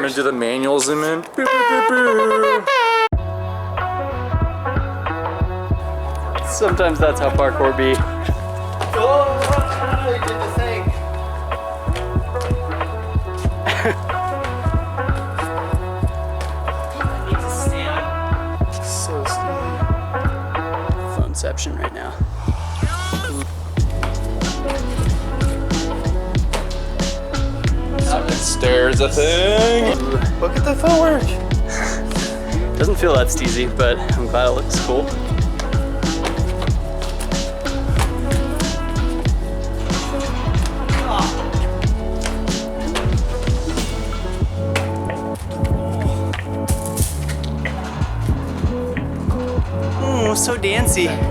gonna do the manual zoom in. Boop, boop, boop, boop. Sometimes that's how parkour be. Oh, I did the thing. I need to stand. So steamy. Phoneception right now. Stairs a thing. Look at the footwork. Doesn't feel that steezy, but I'm glad it looks cool. Oh, so dancy. Yeah,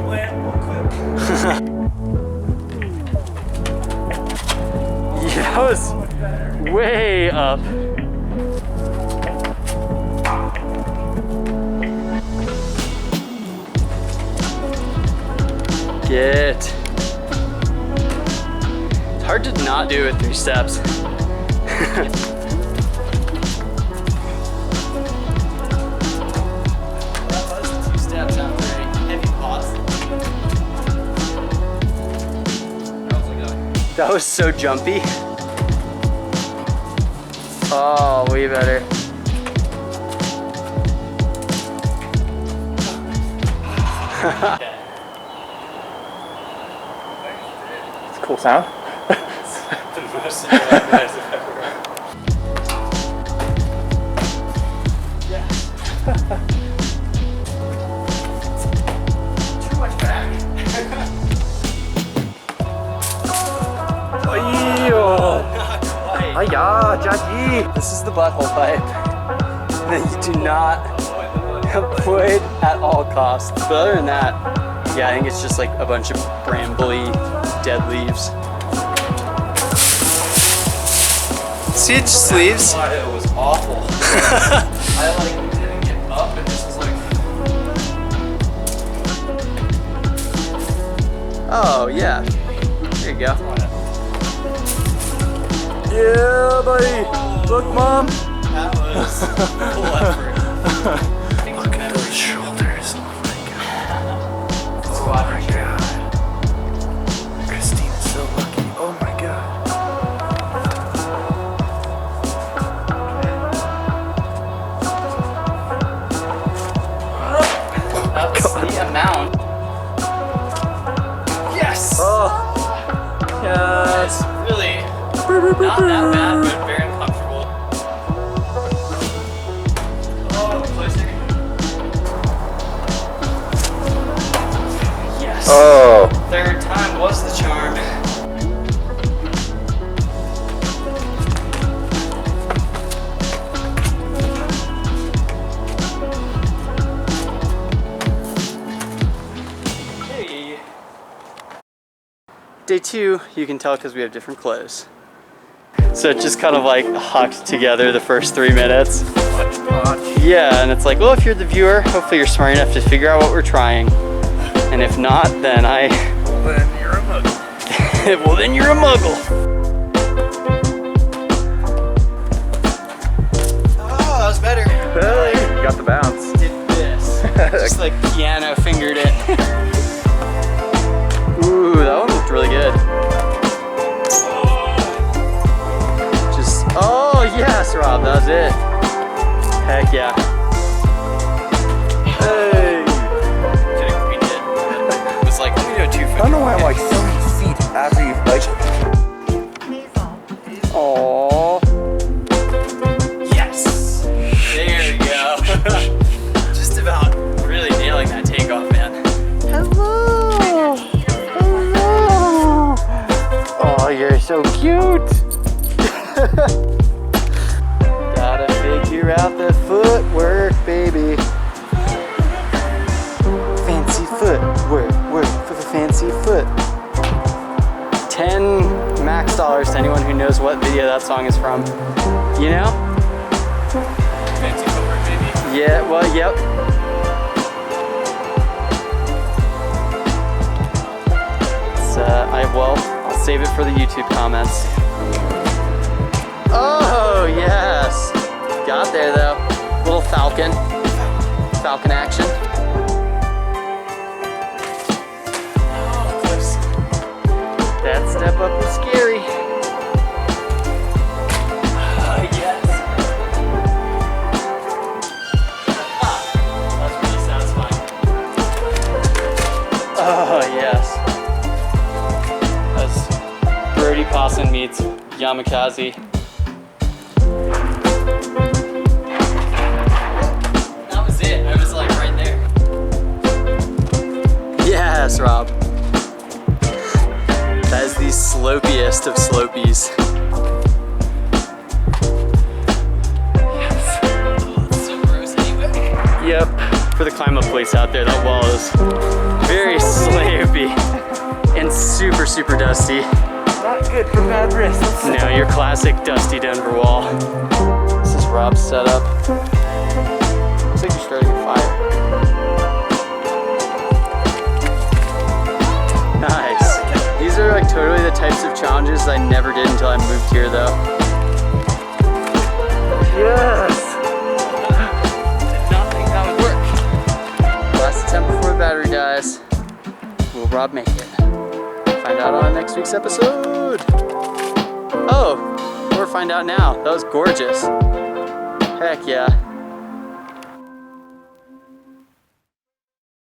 that was way up. Get. It's hard to not do it 3 steps. That was so jumpy. Oh, way better. It's a cool sound. The most I've ever heard. Too much back. Hiya, Jackie. This is the butthole pipe that you do not avoid at all costs. But other than that, yeah, I think it's just like a bunch of brambly, dead leaves. See, it just leaves. It was awful. I like didn't get up and this was like. Oh, yeah. There you go. Yeah, buddy. Look, Mom. That was full effort. Look at those shoulders. Oh my god. Oh my god. Kristine is so lucky. Oh my god. That was the amount. Yes! Oh. Yes. Really not that bad, but very uncomfortable. Oh, closer. Yes. Oh. Third time was the charm. Hey. Day 2, you can tell because we have different clothes. So it just kind of like hucked together the first 3 minutes. Yeah, and it's like, well, if you're the viewer, hopefully you're smart enough to figure out what we're trying. And if not, then Well, then you're a muggle. well, then you're a muggle. Oh, that was better. Hey, got the bounce. Did this. Just like piano fingered it. Ooh, that one looked really good. Oh, yes, Rob, that was it. Heck yeah. Hey. Could've queened it. It was like, let me do a 2 foot. I don't know why I'm like so many feet after you like. Aww. Yes! There you go. Just about really nailing that takeoff, man. Hello. Hello. Oh, you're so cute. Gotta figure out the footwork, baby. Fancy footwork, fancy foot. 10 max dollars to anyone who knows what video that song is from. You know? Fancy footwork, baby. Yeah, well, yep. It's, I'll save it for the YouTube comments. Oh, yes. got there though. Little falcon action. Oh, close. That step up was scary. Oh, yes. That's pretty satisfying. Oh yes. That's Brody Possum meets Yamakaze. That was it. I was like right there. Yes, Rob. That is the slopiest of slopies. Oh, it's so gross anyway. Yep. For the climb up place out there, that wall is very slopey and super, super dusty. Not good for bad wrists. No, your classic dusty Denver wall. This is Rob's setup. Looks like you're starting a fire. Nice. These are like totally the types of challenges I never did until I moved here though. Yes! Did not think that would work. Last attempt before the battery dies. Will Rob make it? Find out on next week's episode. Oh, or find out now. That was gorgeous. Heck yeah.